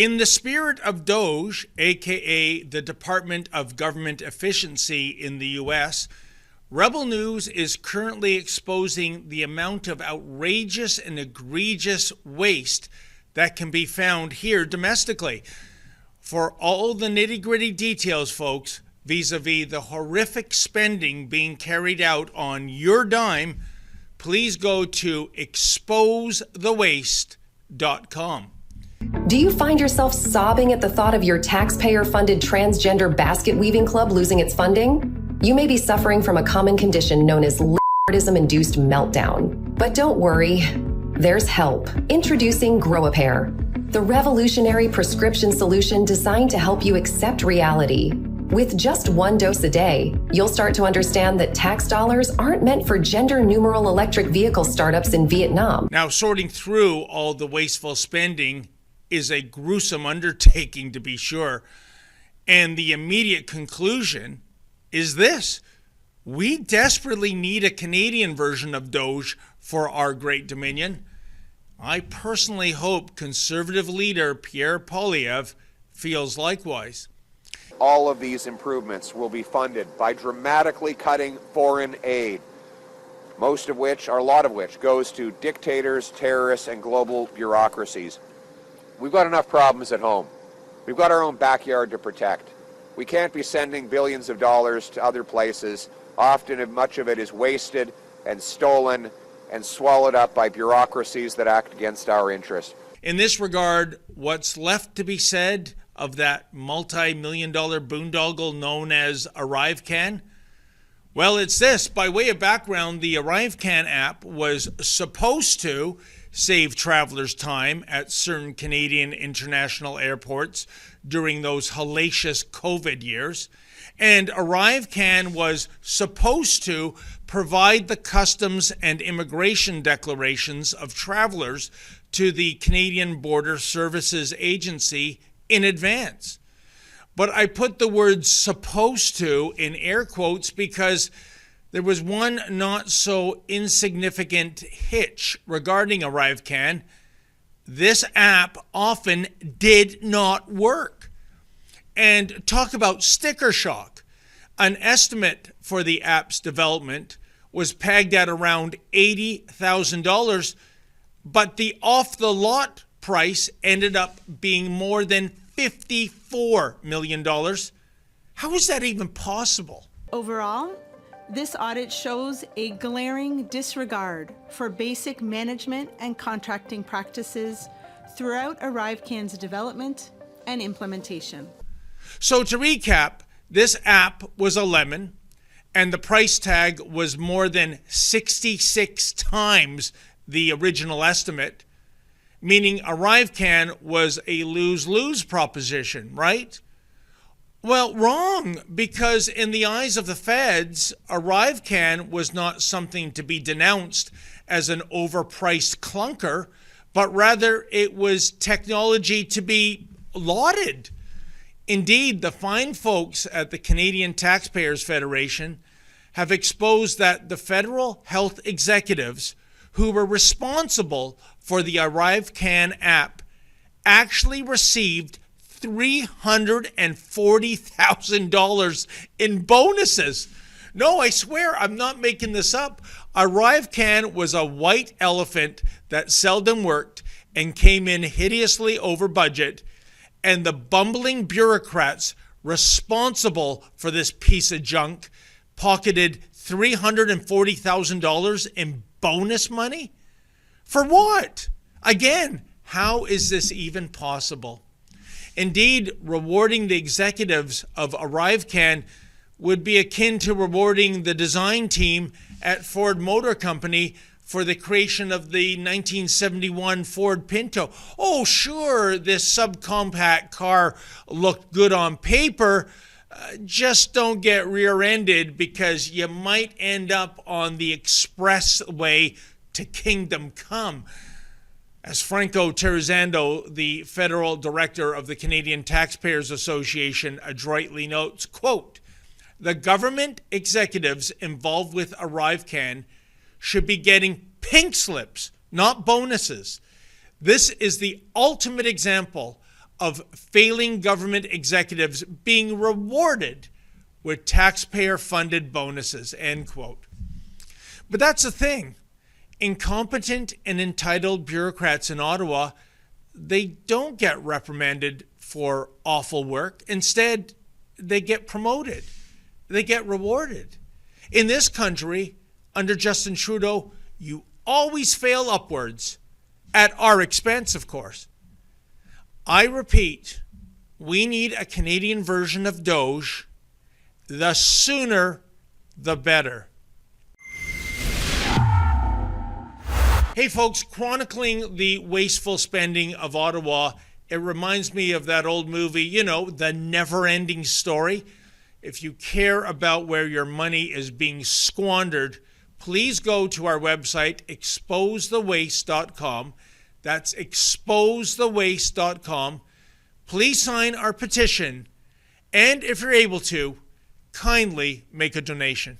In the spirit of DOGE, aka the Department of Government Efficiency in the US, Rebel News is currently exposing the amount of outrageous and egregious waste that can be found here domestically. For all the nitty-gritty details, folks, vis-a-vis the horrific spending being carried out on your dime, please go to exposethewaste.com. Do you find yourself sobbing at the thought of your taxpayer-funded transgender basket weaving club losing its funding? You may be suffering from a common condition known as lizardism-induced meltdown. But don't worry, there's help. Introducing Grow-A-Pair, the revolutionary prescription solution designed to help you accept reality. With just one dose a day, you'll start to understand that tax dollars aren't meant for gender numeral electric vehicle startups in Vietnam. Now, sorting through all the wasteful spending is a gruesome undertaking, to be sure. And the immediate conclusion is this: we desperately need a Canadian version of DOGE for our great Dominion. I personally hope Conservative leader Pierre Poilievre feels likewise. All of these improvements will be funded by dramatically cutting foreign aid, most of which, or a lot of which, goes to dictators, terrorists, and global bureaucracies. We've got enough problems at home. We've got our own backyard to protect. We can't be sending billions of dollars to other places. Often much of it is wasted and stolen and swallowed up by bureaucracies that act against our interests. In this regard, what's left to be said of that multi-million-dollar boondoggle known as ArriveCan? Well, it's this. By way of background, the ArriveCan app was supposed to save travelers time at certain Canadian international airports during those hellacious COVID years. And ArriveCan was supposed to provide the customs and immigration declarations of travelers to the Canadian Border Services Agency in advance. But I put the word supposed to in air quotes because there was one not so insignificant hitch regarding ArriveCan. This app often did not work. And talk about sticker shock. An estimate for the app's development was pegged at around $80,000, but the off-the-lot price ended up being more than $54 million. How is that even possible? Overall, this audit shows a glaring disregard for basic management and contracting practices throughout ArriveCan's development and implementation. So to recap, this app was a lemon, and the price tag was more than 66 times the original estimate, meaning ArriveCan was a lose-lose proposition, right? Well, wrong, because in the eyes of the feds, ArriveCan was not something to be denounced as an overpriced clunker, but rather it was technology to be lauded. Indeed, the fine folks at the Canadian Taxpayers Federation have exposed that the federal health executives who were responsible for the ArriveCan app actually received $340,000 in bonuses. No, I swear, I'm not making this up. ArriveCan was a white elephant that seldom worked and came in hideously over budget, and the bumbling bureaucrats responsible for this piece of junk pocketed $340,000 in bonus money? For what? Again, how is this even possible? Indeed, rewarding the executives of ArriveCan would be akin to rewarding the design team at Ford Motor Company for the creation of the 1971 Ford Pinto. Oh, sure, this subcompact car looked good on paper. Just don't get rear-ended because you might end up on the expressway to Kingdom Come. As Franco Terrazando, the federal director of the Canadian Taxpayers Association, adroitly notes, quote, "The government executives involved with ArriveCan should be getting pink slips, not bonuses. This is the ultimate example of failing government executives being rewarded with taxpayer-funded bonuses, end quote. But that's the thing. Incompetent and entitled bureaucrats in Ottawa, they don't get reprimanded for awful work. Instead, they get promoted. They get rewarded. In this country, under Justin Trudeau, you always fail upwards, at our expense, of course. I repeat, we need a Canadian version of DOGE. The sooner, the better. Hey folks, chronicling the wasteful spending of Ottawa, it reminds me of that old movie, you know, The Never-Ending Story. If you care about where your money is being squandered, please go to our website, exposethewaste.com. That's exposethewaste.com. Please sign our petition, and if you're able to, kindly make a donation.